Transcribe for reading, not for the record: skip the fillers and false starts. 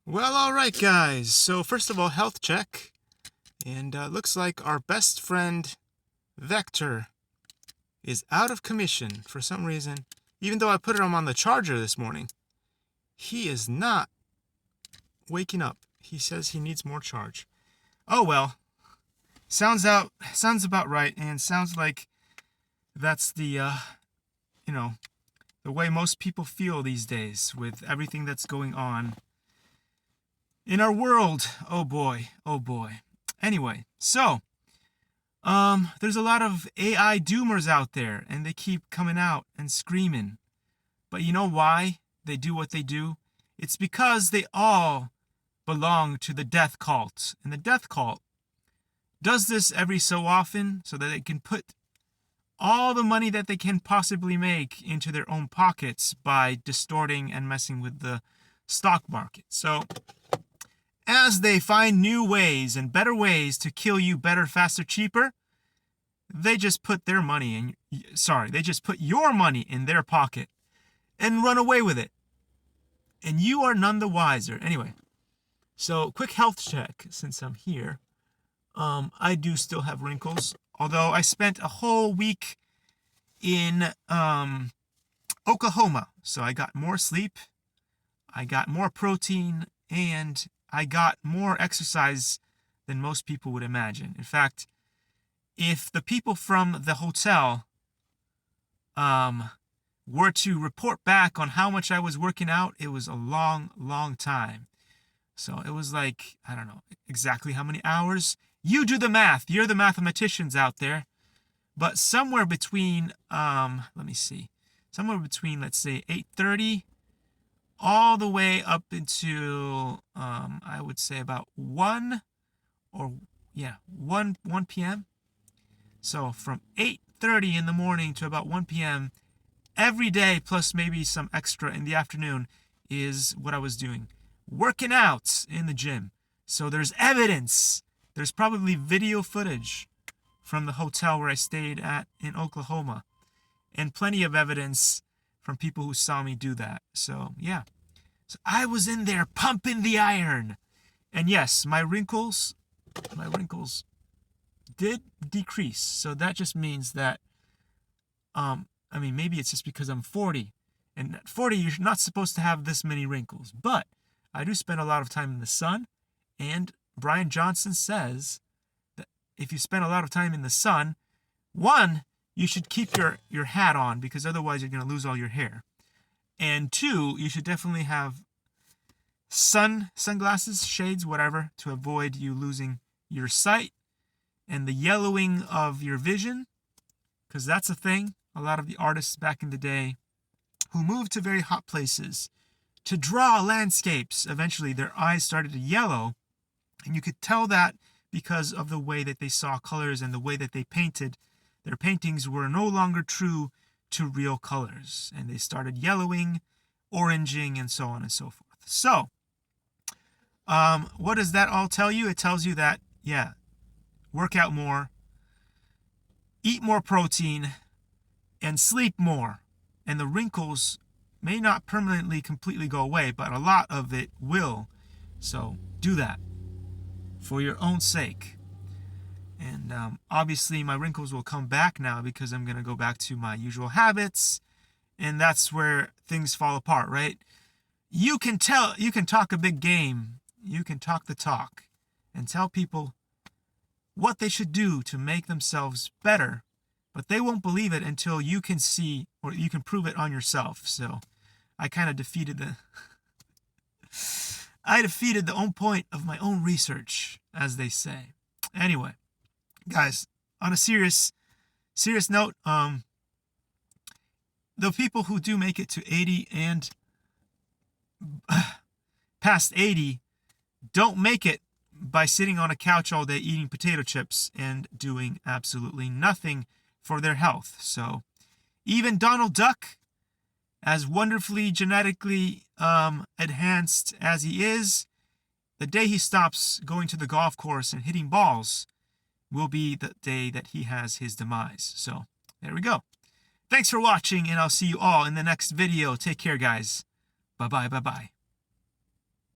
Well, all right, guys. So first of all, health check. And looks like our best friend, Vector, is out of commission for some reason. Even though I put him on the charger this morning, he is not waking up. He says he needs more charge. Oh, well. Sounds about right, and sounds like that's the the way most people feel these days with everything that's going on in our world. Oh boy, oh boy. Anyway, so there's a lot of AI doomers out there, and they keep coming out and screaming. But you know why they do what they do? It's because they all belong to the death cult. And the death cult does this every so often so that they can put all the money that they can possibly make into their own pockets by distorting and messing with the stock market. So as they find new ways and better ways to kill you better, faster, cheaper, they just put their money in, they just put your money in their pocket and run away with it. And you are none the wiser. Anyway, so quick health check since I'm here. I do still have wrinkles, although I spent a whole week in Oklahoma. So I got more sleep, I got more protein, and I got more exercise than most people would imagine. In fact, if the people from the hotel were to report back on how much I was working out, it was a long, long time. So it was like, I don't know exactly how many hours. You do the math. You're the mathematicians out there. But somewhere between, let me see, somewhere between, let's say, 8:30 all the way up into, I would say about 1 p.m. So from 8:30 in the morning to about 1 p.m. every day, plus maybe some extra in the afternoon, is what I was doing. Working out in the gym. So there's evidence. There's probably video footage from the hotel where I stayed at in Oklahoma. And plenty of evidence from people who saw me do that. So, yeah. So I was in there pumping the iron. And yes, my wrinkles did decrease. So that just means that, maybe it's just because I'm 40. And at 40, you're not supposed to have this many wrinkles. But I do spend a lot of time in the sun. And Brian Johnson says that if you spend a lot of time in the sun, one, you should keep your hat on because otherwise you're going to lose all your hair. And two, you should definitely have sunglasses, shades, whatever, to avoid you losing your sight and the yellowing of your vision, because that's a thing. A lot of the artists back in the day who moved to very hot places to draw landscapes, eventually their eyes started to yellow, and you could tell that because of the way that they saw colors and the way that they painted. Their paintings were no longer true to real colors, and they started yellowing, oranging, and so on and so forth. So, what does that all tell you? It tells you that, yeah, work out more, eat more protein, and sleep more. And the wrinkles may not permanently completely go away, but a lot of it will. So do that for your own sake. And obviously my wrinkles will come back now because I'm going to go back to my usual habits. And that's where things fall apart, right? You can talk a big game. You can talk the talk and tell people what they should do to make themselves better. But they won't believe it until you can see or you can prove it on yourself. So I kind of defeated the own point of my own research, as they say. Anyway, guys, on a serious note, the people who do make it to 80 and past 80 don't make it by sitting on a couch all day eating potato chips and doing absolutely nothing for their health. So even Donald Duck, as wonderfully genetically enhanced as he is, the day he stops going to the golf course and hitting balls will be the day that he has his demise. So there we go. Thanks for watching, and I'll see you all in the next video. Take care, guys. Bye-bye, bye-bye.